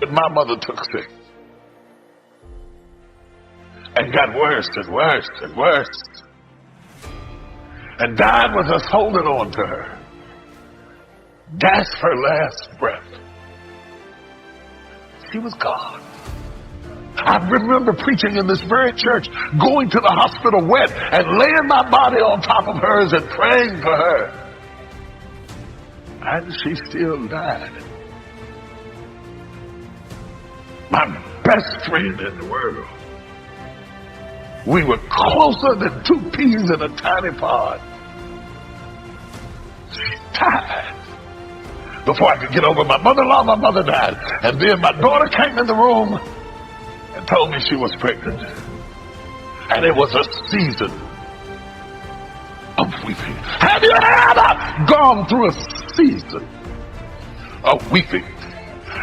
But my mother took sick and got worse and worse and worse, and died with us holding on to her. Gasped her last breath. She was gone. I remember preaching in this very church, going to the hospital wet and laying my body on top of hers and praying for her. And she still died. My best friend in the world. We were closer than two peas in a tiny pod. She died. Before I could get over my mother-in-law, my mother died. And then my daughter came in the room and told me she was pregnant. And it was a season of weeping. Have you ever gone through a season of weeping?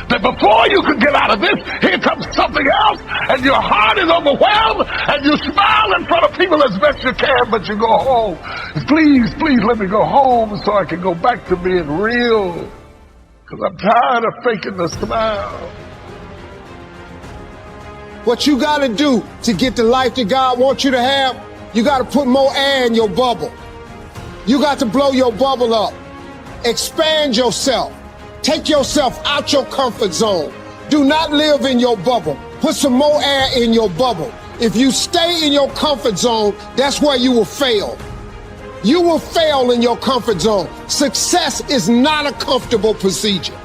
That before you can get out of this, here comes something else, and your heart is overwhelmed, and you smile in front of people as best you can, but you go home. Please, please let me go home so I can go back to being real. Because I'm tired of faking the smile. What you got to do to get the life that God wants you to have, you got to put more air in your bubble. You got to blow your bubble up. Expand yourself. Take yourself out your comfort zone. Do not live in your bubble. Put some more air in your bubble. If you stay in your comfort zone, that's where you will fail. You will fail in your comfort zone. Success is not a comfortable procedure.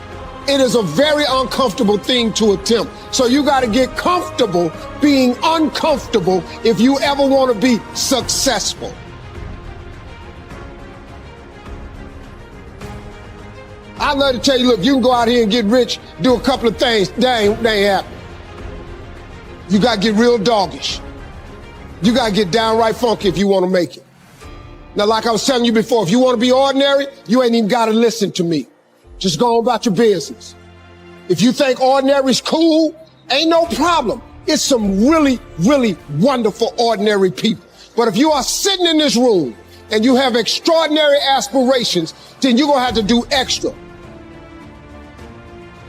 It is a very uncomfortable thing to attempt. So you got to get comfortable being uncomfortable if you ever want to be successful. I'd love to tell you, look, you can go out here and get rich, do a couple of things. They ain't happen. You got to get real doggish. You got to get downright funky if you want to make it. Now, like I was telling you before, if you want to be ordinary, you ain't even got to listen to me. Just go on about your business. If you think ordinary's cool, ain't no problem. It's some really, really wonderful ordinary people. But if you are sitting in this room and you have extraordinary aspirations, then you're going to have to do extra.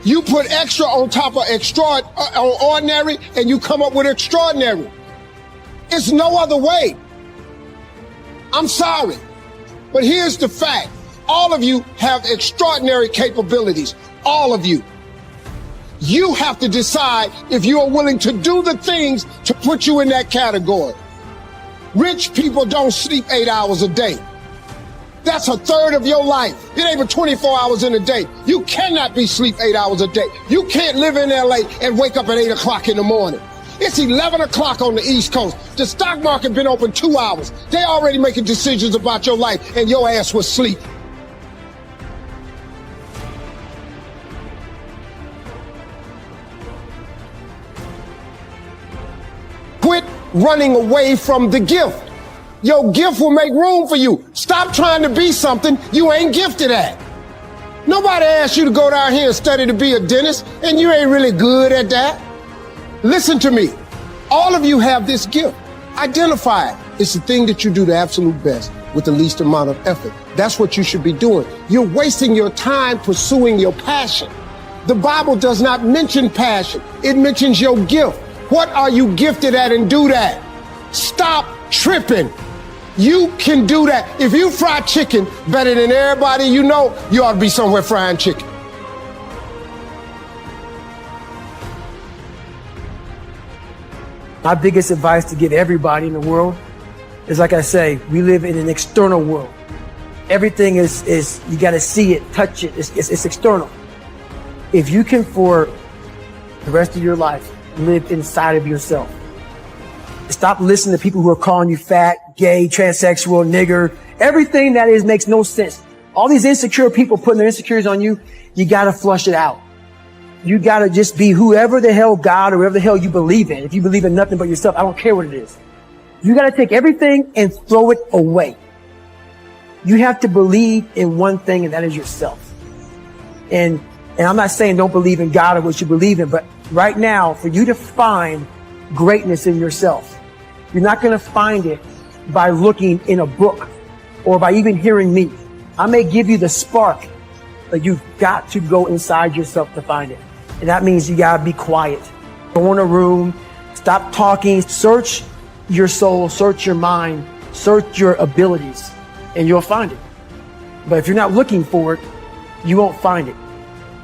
You put extra on top of ordinary and you come up with extraordinary. It's no other way. I'm sorry, but here's the fact. All of you have extraordinary capabilities. All of you. You have to decide if you are willing to do the things to put you in that category. Rich people don't sleep 8 hours a day. That's a third of your life. It ain't but 24 hours in a day. You cannot be sleep 8 hours a day. You can't live in LA and wake up at 8 o'clock in the morning. It's 11 o'clock on the East Coast. The stock market been open 2 hours. They already making decisions about your life and your ass was asleep. Quit running away from the gift. Your gift will make room for you. Stop trying to be something you ain't gifted at. Nobody asked you to go down here and study to be a dentist, and you ain't really good at that. Listen to me. All of you have this gift. Identify it. It's the thing that you do the absolute best with the least amount of effort. That's what you should be doing. You're wasting your time pursuing your passion. The Bible does not mention passion. It mentions your gift. What are you gifted at, and do that? Stop tripping. You can do that. If you fry chicken better than everybody you know, you ought to be somewhere frying chicken. My biggest advice to give everybody in the world is, like I say, we live in an external world. Everything is you got to see it, touch it. It's external. If you can, for the rest of your life, live inside of yourself. Stop listening to people who are calling you fat, gay, transsexual, nigger. Everything that is makes no sense. All these insecure people putting their insecurities on you, you got to flush it out. You got to just be whoever the hell God or whoever the hell you believe in. If you believe in nothing but yourself, I don't care what it is. You got to take everything and throw it away. You have to believe in one thing, and that is yourself. And I'm not saying don't believe in God or what you believe in, but right now, for you to find greatness in yourself, you're not going to find it by looking in a book or by even hearing me. I may give you the spark, but you've got to go inside yourself to find it. And that means you gotta be quiet. Go in a room, stop talking, search your soul, search your mind, search your abilities, and you'll find it. But if you're not looking for it, you won't find it.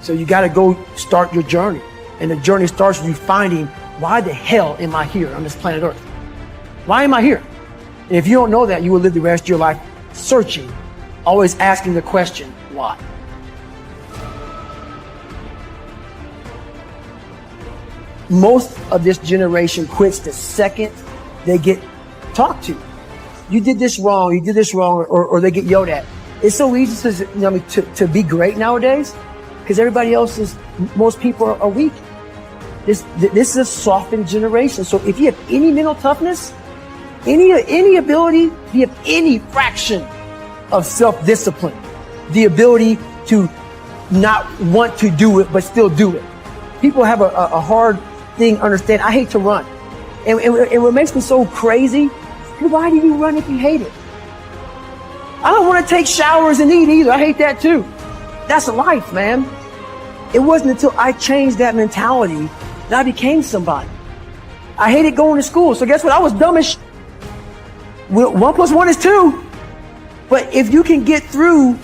So you gotta go start your journey. And the journey starts with you finding, why the hell am I here on this planet Earth? Why am I here? And if you don't know that, you will live the rest of your life searching, always asking the question, why? Most of this generation quits the second they get talked to. You did this wrong, or they get yelled at. It's so easy to be great nowadays because everybody else most people are weak. This is a softened generation. So if you have any mental toughness, any ability, if you have any fraction of self-discipline, the ability to not want to do it but still do it. People have a hard thing understand. I hate to run. And what makes me so crazy, why do you run if you hate it? I don't want to take showers and eat either. I hate that too. That's life, man. It wasn't until I changed that mentality that I became somebody. I hated going to school. So guess what? I was dumb as 1 + 1 is 2. But if you can get through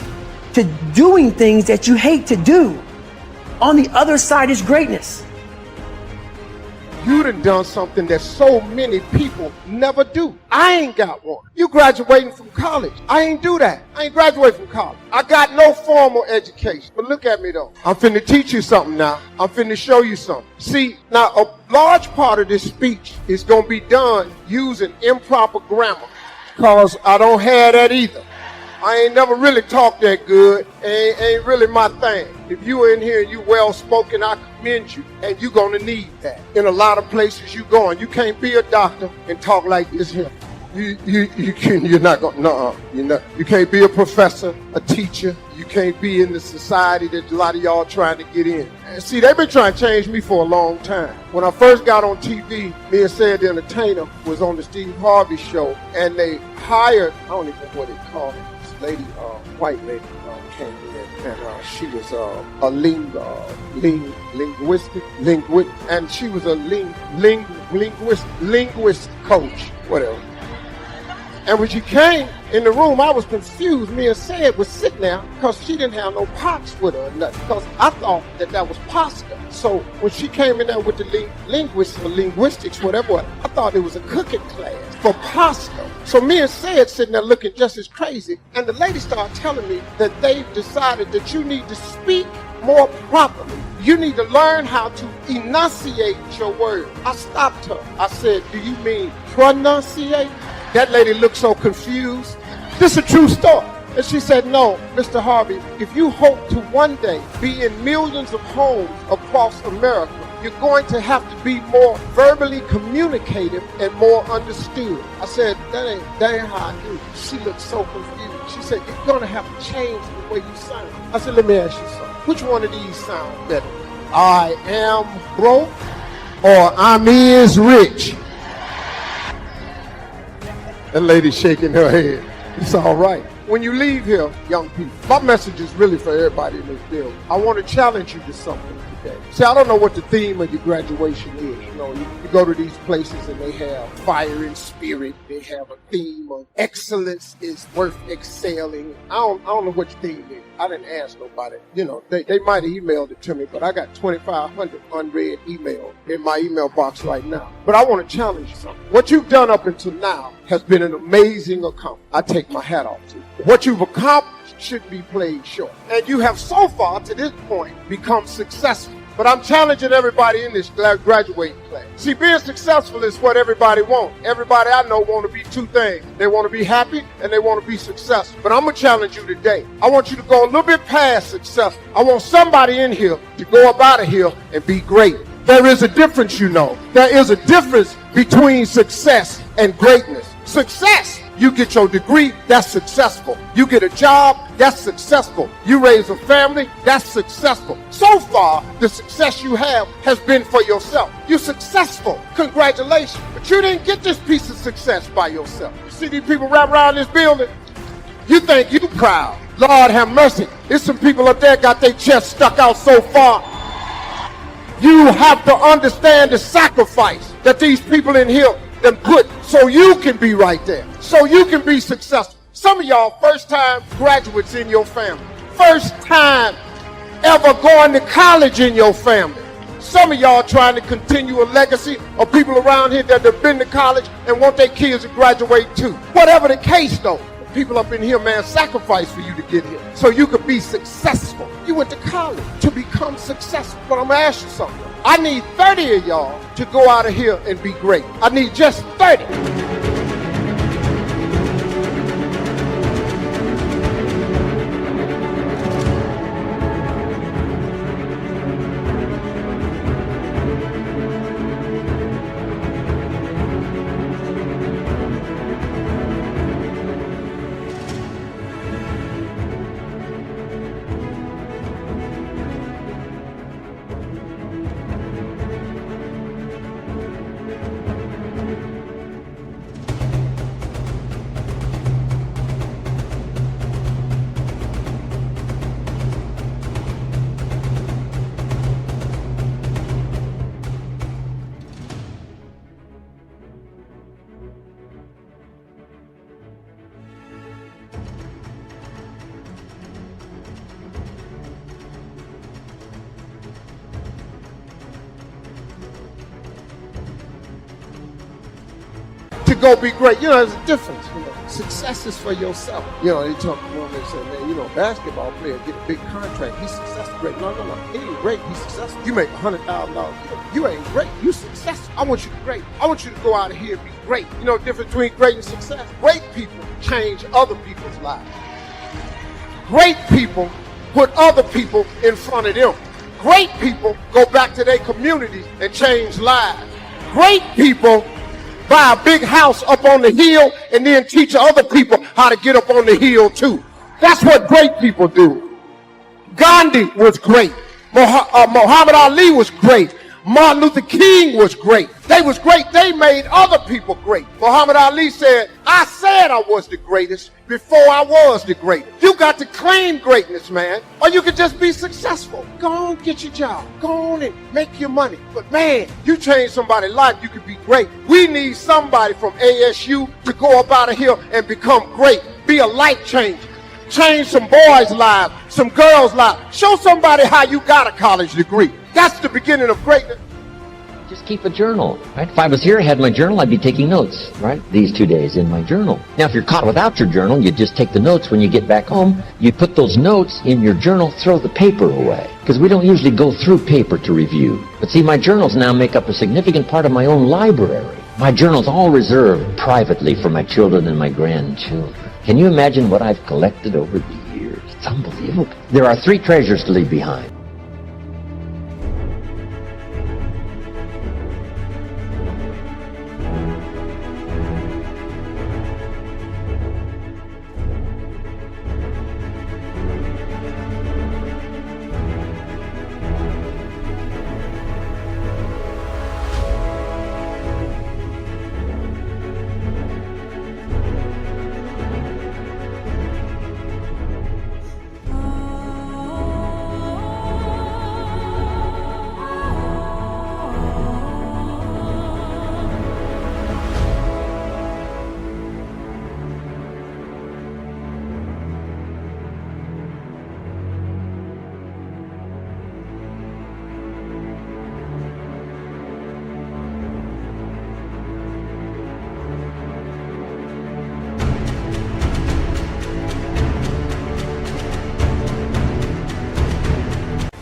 to doing things that you hate to do, on the other side is greatness. You done something that so many people never do. I ain't got one. You graduating from college. I ain't do that. I ain't graduated from college. I got no formal education. But look at me though. I'm finna teach you something now. I'm finna show you something. See, now a large part of this speech is gonna be done using improper grammar. Cause I don't have that either. I ain't never really talked that good. Ain't really my thing. If you in here and you well spoken, I commend you. And you gonna need that. In a lot of places you going. You can't be a doctor and talk like this here. You're not gonna, you're not. You can't be a professor, a teacher. You can't be in the society that a lot of y'all trying to get in. And see, they've been trying to change me for a long time. When I first got on TV, me and Said the Entertainer was on the SteveHarvey show, and they hired, I don't even know what they call it, this lady, white lady, came in, and she was a linguistic, and she was a linguist coach, whatever. And when she came in the room, I was confused. Me and Said was sitting there because she didn't have no pots with her or nothing. Because I thought that was pasta. So when she came in there with the linguistics, whatever, I thought it was a cooking class for pasta. So me and Said sitting there looking just as crazy. And the lady started telling me that they've decided that you need to speak more properly. You need to learn how to enunciate your words. I stopped her. I said, do you mean pronunciate? That lady looked so confused. This is a true story. And she said, no, Mr. Harvey, if you hope to one day be in millions of homes across America, you're going to have to be more verbally communicative and more understood. I said, that ain't how I do it. She looked so confused. She said, you're going to have to change the way you sound. I said, let me ask you something. Which one of these sound better? I am broke or I'm is rich? That lady shaking her head. It's all right. When you leave here, young people, my message is really for everybody in this building. I want to challenge you to something today. See, I don't know what the theme of your graduation is. You know, you go to these places and they have fire and spirit. They have a theme of excellence is worth excelling. I don't know what your theme is. I didn't ask nobody. You know, they might have emailed it to me, but I got 2,500 unread emails in my email box right now. But I want to challenge you something. What you've done up until now has been an amazing accomplishment. I take my hat off to you. What you've accomplished shouldn't be played short. And you have so far to this point become successful. But I'm challenging everybody in this graduating class. See, being successful is what everybody wants. Everybody I know want to be two things. They want to be happy and they want to be successful. But I'm going to challenge you today. I want you to go a little bit past successful. I want somebody in here to go up out of here and be great. There is a difference, you know. There is a difference between success and greatness. Success, you get your degree, that's successful. You get a job, that's successful. You raise a family, that's successful. So far, the success you have has been for yourself. You're successful. Congratulations. But you didn't get this piece of success by yourself. You see these people wrap around this building? You think you proud. Lord have mercy. There's some people up there got their chest stuck out so far. You have to understand the sacrifice that these people in here then put so you can be right there, so you can be successful. Some of y'all first-time graduates in your family, first time ever going to college in your family. Some of y'all trying to continue a legacy of people around here that have been to college and want their kids to graduate too. Whatever the case though, people up in here, man, sacrifice for you to get here so you could be successful. You went to college to become successful. But I'm gonna ask you something. I need 30 of y'all to go out of here and be great. I need just 30. To go be great. You know, there's a difference. You know, success is for yourself. You know, they talk to one, they say, man, you know, basketball player get a big contract. He's successful. Great. No. He ain't great. He's successful. You make $100,000. You ain't great. You successful. I want you to be great. I want you to go out of here and be great. You know the difference between great and success? Great people change other people's lives. Great people put other people in front of them. Great people go back to their communities and change lives. Great people buy a big house up on the hill and then teach other people how to get up on the hill too. That's what great people do. Gandhi was great. Muhammad Ali was great. Martin Luther King was great. They was great. They made other people great. Muhammad Ali said, I said I was the greatest before I was the greatest. You got to claim greatness, man, or you could just be successful. Go on, get your job. Go on and make your money. But man, you change somebody's life, you could be great. We need somebody from ASU to go up out of here and become great. Be a life changer. Change some boys' lives, some girls' lives. Show somebody how you got a college degree. That's the beginning of greatness. Just keep a journal, right? If I was here, I had my journal, I'd be taking notes, right? These 2 days in my journal. Now, if you're caught without your journal, you just take the notes when you get back home. You put those notes in your journal, throw the paper away. Because we don't usually go through paper to review. But see, my journals now make up a significant part of my own library. My journal's all reserved privately for my children and my grandchildren. Can you imagine what I've collected over the years? It's unbelievable. There are 3 treasures to leave behind.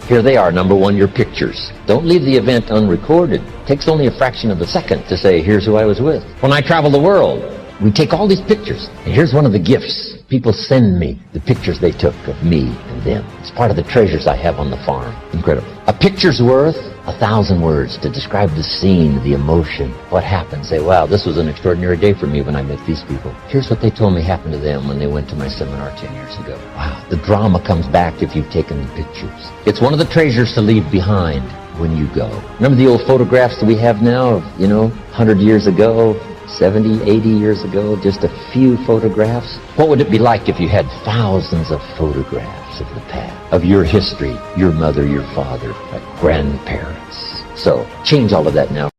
Here they are. Number 1, your pictures. Don't leave the event unrecorded. It takes only a fraction of a second to say, here's who I was with. When I travel the world, we take all these pictures. And here's one of the gifts. People send me the pictures they took of me and them. It's part of the treasures I have on the farm. Incredible. A picture's worth 1,000 words to describe the scene, the emotion, what happened. Say, wow, this was an extraordinary day for me when I met these people. Here's what they told me happened to them when they went to my seminar 10 years ago. Wow, the drama comes back if you've taken the pictures. It's one of the treasures to leave behind when you go. Remember the old photographs that we have now of, 100 years ago, 70, 80 years ago, just a few photographs? What would it be like if you had thousands of photographs of the past, of your history, your mother, your father, right? grandparents. So change all of that now.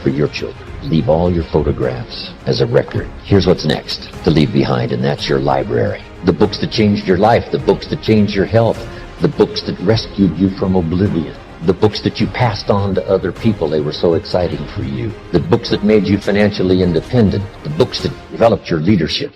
For your children, leave all your photographs as a record. Here's what's next to leave behind, and that's your library. The books that changed your life, the books that changed your health, the books that rescued you from oblivion, the books that you passed on to other people, they were so exciting for you, the books that made you financially independent, the books that developed your leadership,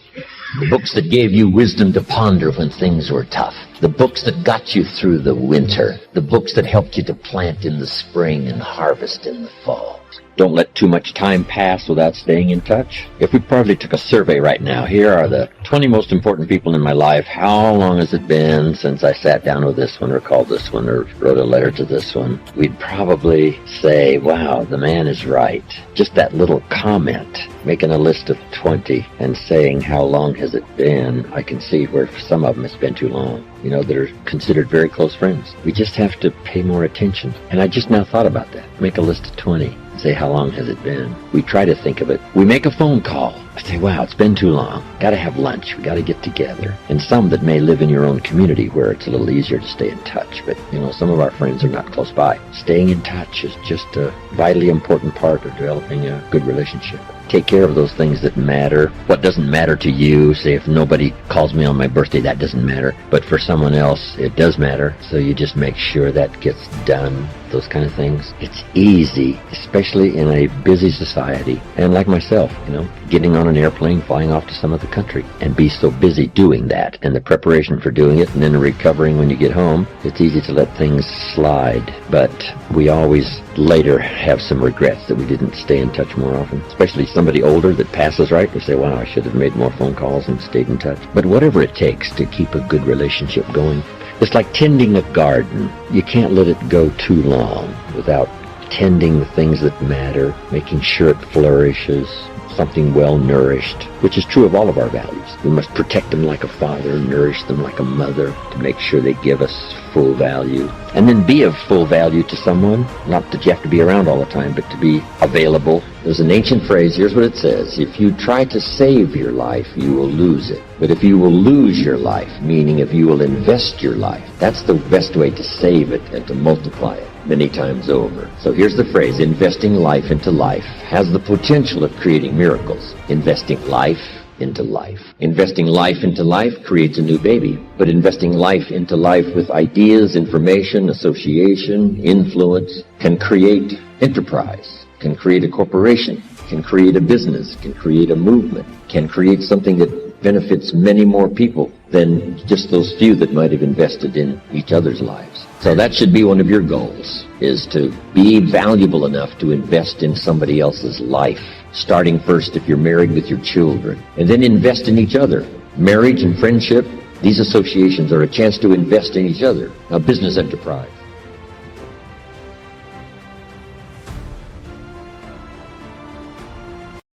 the books that gave you wisdom to ponder when things were tough, the books that got you through the winter, the books that helped you to plant in the spring and harvest in the fall. Don't let too much time pass without staying in touch. If we probably took a survey right now, here are the 20 most important people in my life. How long has it been since I sat down with this one or called this one or wrote a letter to this one? We'd probably say, wow, the man is right. Just that little comment, making a list of 20 and saying how long has it been, I can see where for some of them it's been too long. You know, that are considered very close friends. We just have to pay more attention. And I just now thought about that. Make a list of 20. Say, how long has it been? We try to think of it. We make a phone call. I say, wow, it's been too long. Got to have lunch. We got to get together. And some that may live in your own community where it's a little easier to stay in touch. But, you know, some of our friends are not close by. Staying in touch is just a vitally important part of developing a good relationship. Take care of those things that matter. What doesn't matter to you, say if nobody calls me on my birthday, that doesn't matter. But for someone else, it does matter. So you just make sure that gets done. Those kind of things. It's easy, especially in a busy society. And like myself, you know, getting on an airplane, flying off to some other country, and be so busy doing that, and the preparation for doing it, and then recovering when you get home, it's easy to let things slide. But we always later have some regrets that we didn't stay in touch more often, especially somebody older that passes right. We say, wow, I should have made more phone calls and stayed in touch. But whatever it takes to keep a good relationship going. It's like tending a garden. You can't let it go too long without tending the things that matter, making sure it flourishes, something well nourished, which is true of all of our values. We must protect them like a father, nourish them like a mother to make sure they give us full value. And then be of full value to someone, not that you have to be around all the time, but to be available. There's an ancient phrase, here's what it says: if you try to save your life, you will lose it. But if you will lose your life, meaning if you will invest your life, that's the best way to save it and to multiply it many times over. So here's the phrase: investing life into life has the potential of creating miracles. Investing life into life. Investing life into life creates a new baby, but investing life into life with ideas, information, association, influence can create enterprise, can create a corporation, can create a business, can create a movement, can create something that benefits many more people than just those few that might have invested in each other's lives. So that should be one of your goals, is to be valuable enough to invest in somebody else's life. Starting first if you're married with your children, and then invest in each other. Marriage and friendship, these associations are a chance to invest in each other. A business enterprise,